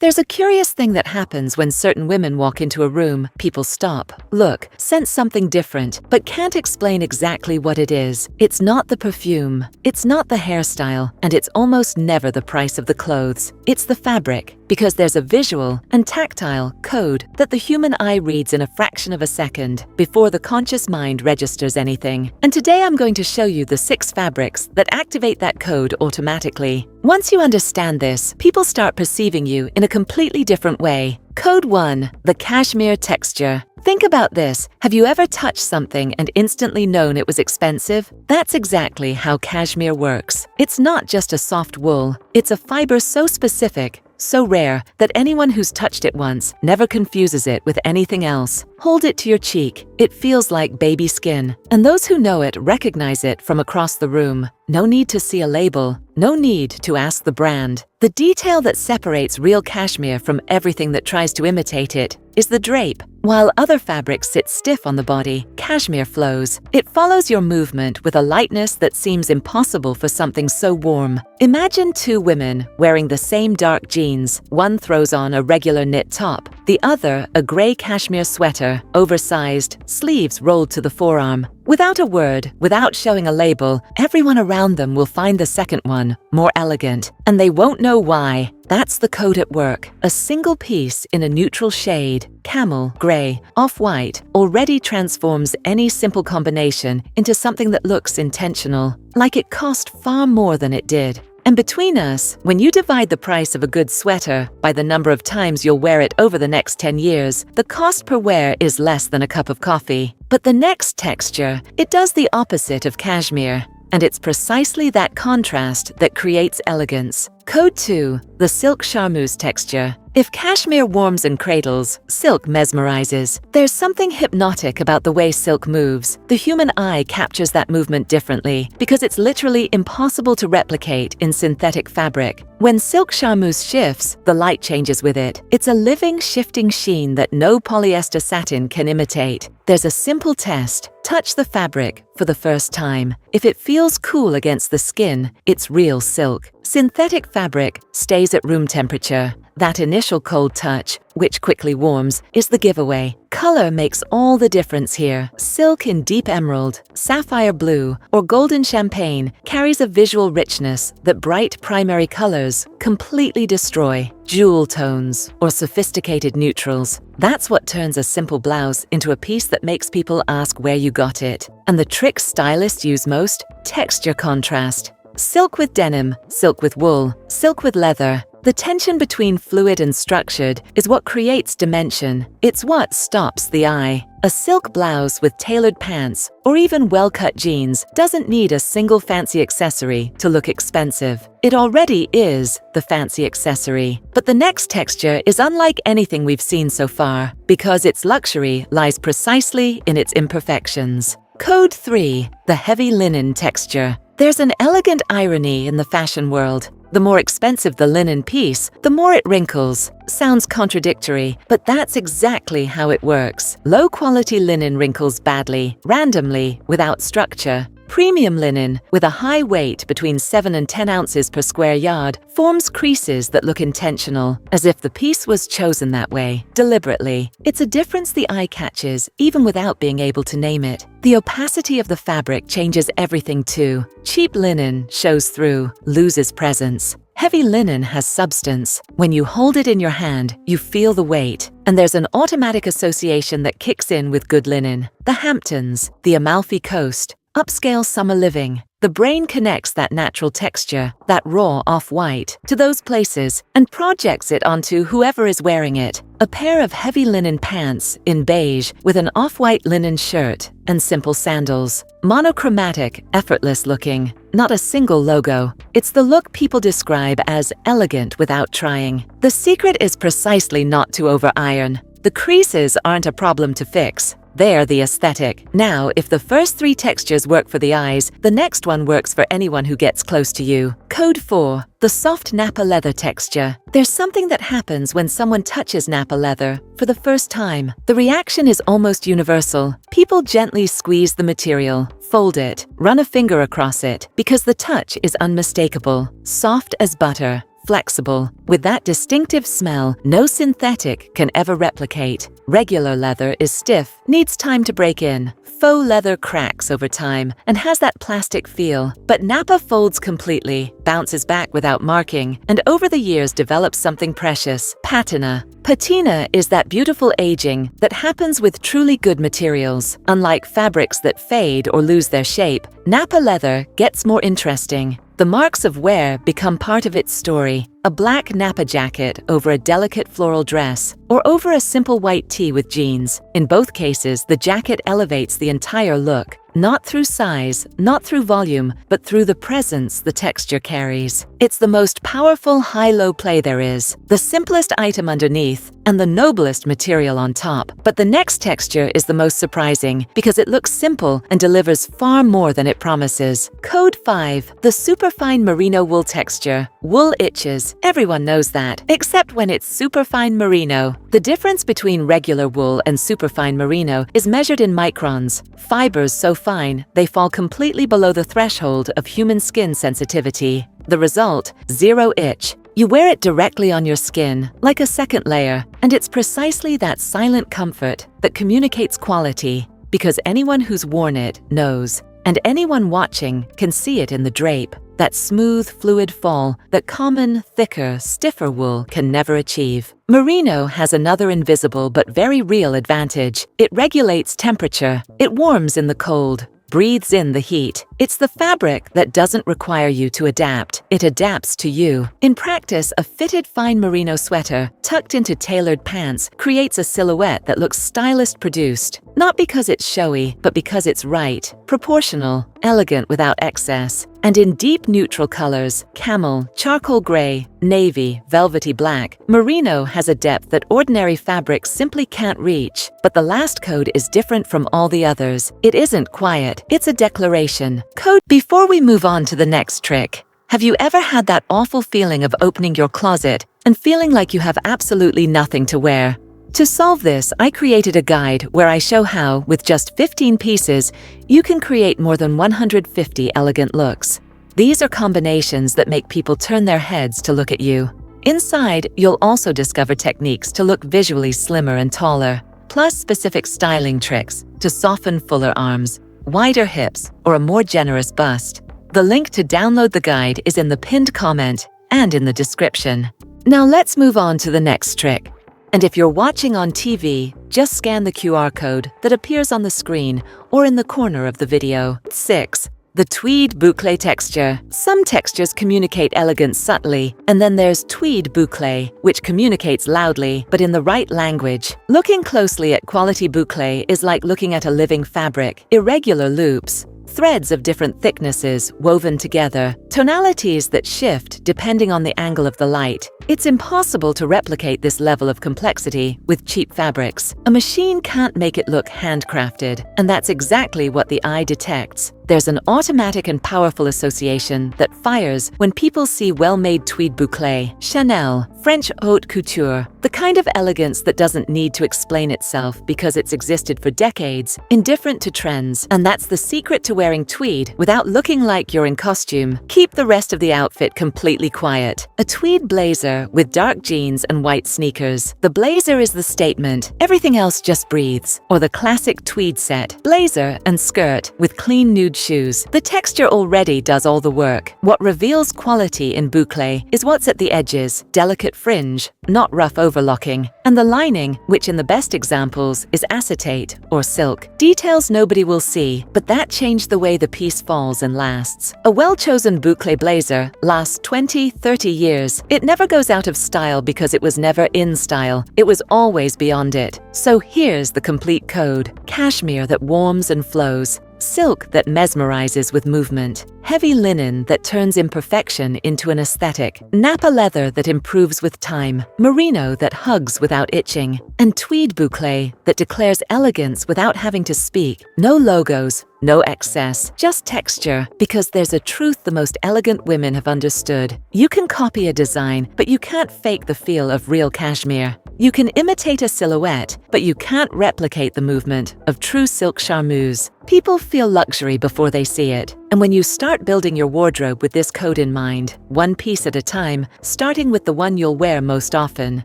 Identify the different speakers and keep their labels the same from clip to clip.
Speaker 1: There's a curious thing that happens when certain women walk into a room. People stop, look, sense something different, but can't explain exactly what it is. It's not the perfume, it's not the hairstyle, and it's almost never the price of the clothes. It's the fabric, because there's a visual and tactile code that the human eye reads in a fraction of a second before the conscious mind registers anything. And today I'm going to show you the 6 fabrics that activate that code automatically. Once you understand this, people start perceiving you in a completely different way. Code 1. The cashmere texture. Think about this. Have you ever touched something and instantly known it was expensive? That's exactly how cashmere works. It's not just a soft wool. It's a fiber so specific, so rare, that anyone who's touched it once never confuses it with anything else. Hold it to your cheek. It feels like baby skin. And those who know it recognize it from across the room. No need to see a label. No need to ask the brand. The detail that separates real cashmere from everything that tries to imitate it is the drape. While other fabrics sit stiff on the body, cashmere flows. It follows your movement with a lightness that seems impossible for something so warm. Imagine 2 women wearing the same dark jeans. One throws on a regular knit top, the other a gray cashmere sweater, oversized, sleeves rolled to the forearm. Without a word, without showing a label, everyone around them will find the second one more elegant, and they won't know why. That's the code at work. A single piece in a neutral shade, camel, gray, off-white, already transforms any simple combination into something that looks intentional, like it cost far more than it did. And between us, when you divide the price of a good sweater by the number of times you'll wear it over the next 10 years, the cost per wear is less than a cup of coffee. But the next texture, it does the opposite of cashmere. And it's precisely that contrast that creates elegance. Code 2. The silk charmeuse texture. If cashmere warms and cradles, silk mesmerizes. There's something hypnotic about the way silk moves. The human eye captures that movement differently because it's literally impossible to replicate in synthetic fabric. When silk charmeuse shifts, the light changes with it. It's a living, shifting sheen that no polyester satin can imitate. There's a simple test. Touch the fabric for the first time. If it feels cool against the skin, it's real silk. Synthetic fabric stays at room temperature. That initial cold touch, which quickly warms, is the giveaway. Color makes all the difference here. Silk in deep emerald, sapphire blue, or golden champagne carries a visual richness that bright primary colors completely destroy. Jewel tones or sophisticated neutrals. That's what turns a simple blouse into a piece that makes people ask where you got it. And the trick stylists use most? Texture contrast. Silk with denim, silk with wool, silk with leather. The tension between fluid and structured is what creates dimension. It's what stops the eye. A silk blouse with tailored pants or even well-cut jeans doesn't need a single fancy accessory to look expensive. It already is the fancy accessory. But the next texture is unlike anything we've seen so far because its luxury lies precisely in its imperfections. Code 3. The heavy linen texture. There's an elegant irony in the fashion world. The more expensive the linen piece, the more it wrinkles. Sounds contradictory, but that's exactly how it works. Low-quality linen wrinkles badly, randomly, without structure. Premium linen, with a high weight between 7 and 10 ounces per square yard, forms creases that look intentional, as if the piece was chosen that way, deliberately. It's a difference the eye catches, even without being able to name it. The opacity of the fabric changes everything too. Cheap linen shows through, loses presence. Heavy linen has substance. When you hold it in your hand, you feel the weight. And there's an automatic association that kicks in with good linen. The Hamptons, the Amalfi Coast, upscale summer living. The brain connects that natural texture, that raw off-white, to those places and projects it onto whoever is wearing it. A pair of heavy linen pants in beige with an off-white linen shirt and simple sandals. Monochromatic, effortless looking. Not a single logo. It's the look people describe as elegant without trying. The secret is precisely not to over-iron. The creases aren't a problem to fix. They're the aesthetic. Now, if the first 3 textures work for the eyes, the next one works for anyone who gets close to you. Code 4. The soft nappa leather texture. There's something that happens when someone touches nappa leather for the first time. The reaction is almost universal. People gently squeeze the material, fold it, run a finger across it, because the touch is unmistakable. Soft as butter. flexible, with that distinctive smell no synthetic can ever replicate. Regular leather is stiff, needs time to break in. Faux leather cracks over time and has that plastic feel, but nappa folds completely, bounces back without marking, and over the years develops something precious, patina. Patina is that beautiful aging that happens with truly good materials. Unlike fabrics that fade or lose their shape, nappa leather gets more interesting. The marks of wear become part of its story. A black nappa jacket over a delicate floral dress, or over a simple white tee with jeans. In both cases, the jacket elevates the entire look. Not through size, not through volume, but through the presence the texture carries. It's the most powerful high-low play there is, the simplest item underneath, and the noblest material on top. But the next texture is the most surprising, because it looks simple and delivers far more than it promises. Code 5, the superfine merino wool texture. Wool itches, everyone knows that, except when it's superfine merino. The difference between regular wool and superfine merino is measured in microns. Fibers so fine, they fall completely below the threshold of human skin sensitivity. The result, zero itch. You wear it directly on your skin, like a second layer, and it's precisely that silent comfort that communicates quality, because anyone who's worn it knows, and anyone watching can see it in the drape. That smooth, fluid fall that common, thicker, stiffer wool can never achieve. Merino has another invisible but very real advantage. It regulates temperature. It warms in the cold, breathes in the heat. It's the fabric that doesn't require you to adapt. It adapts to you. In practice, a fitted fine merino sweater, tucked into tailored pants, creates a silhouette that looks stylist-produced. Not because it's showy, but because it's right, proportional, elegant without excess. And in deep neutral colors, camel, charcoal gray, navy, velvety black, merino has a depth that ordinary fabrics simply can't reach. But the last code is different from all the others. It isn't quiet, it's a declaration. Code. Before we move on to the next trick, have you ever had that awful feeling of opening your closet and feeling like you have absolutely nothing to wear? To solve this, I created a guide where I show how, with just 15 pieces, you can create more than 150 elegant looks. These are combinations that make people turn their heads to look at you. Inside, you'll also discover techniques to look visually slimmer and taller, plus specific styling tricks to soften fuller arms, wider hips, or a more generous bust. The link to download the guide is in the pinned comment and in the description. Now let's move on to the next trick. And if you're watching on TV, just scan the QR code that appears on the screen or in the corner of the video. 6. The tweed bouclé texture. Some textures communicate elegance subtly, and then there's tweed bouclé, which communicates loudly, but in the right language. Looking closely at quality bouclé is like looking at a living fabric. Irregular loops, threads of different thicknesses woven together, tonalities that shift depending on the angle of the light. It's impossible to replicate this level of complexity with cheap fabrics. A machine can't make it look handcrafted, and that's exactly what the eye detects. There's an automatic and powerful association that fires when people see well-made tweed bouclé, Chanel, French haute couture, the kind of elegance that doesn't need to explain itself because it's existed for decades, indifferent to trends. And that's the secret to wearing tweed without looking like you're in costume. Keep the rest of the outfit completely quiet. A tweed blazer with dark jeans and white sneakers. The blazer is the statement, everything else just breathes. Or the classic tweed set, blazer and skirt with clean nude shoes. The texture already does all the work. What reveals quality in bouclé is what's at the edges, delicate fringe, not rough overlocking, and the lining, which in the best examples is acetate or silk. Details nobody will see, but that change the way the piece falls and lasts. A well-chosen bouclé blazer lasts 20-30 years. It never goes out of style because it was never in style. It was always beyond it. So here's the complete code. Cashmere that warms and flows. Silk that mesmerizes with movement, heavy linen that turns imperfection into an aesthetic, nappa leather that improves with time, merino that hugs without itching, and tweed bouclé that declares elegance without having to speak. No logos, no excess, just texture, because there's a truth the most elegant women have understood. You can copy a design, but you can't fake the feel of real cashmere. You can imitate a silhouette, but you can't replicate the movement of true silk charmeuse. People feel luxury before they see it. And when you start building your wardrobe with this code in mind, one piece at a time, starting with the one you'll wear most often,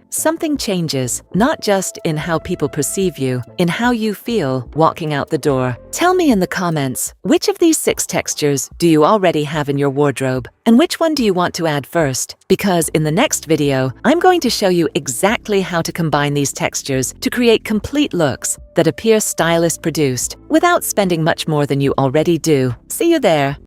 Speaker 1: something changes, not just in how people perceive you, in how you feel walking out the door. Tell me in the comments, which of these 6 textures do you already have in your wardrobe? And which one do you want to add first? Because in the next video, I'm going to show you exactly how to combine these textures to create complete looks that appear stylist produced without spending much more than you already do. See you there.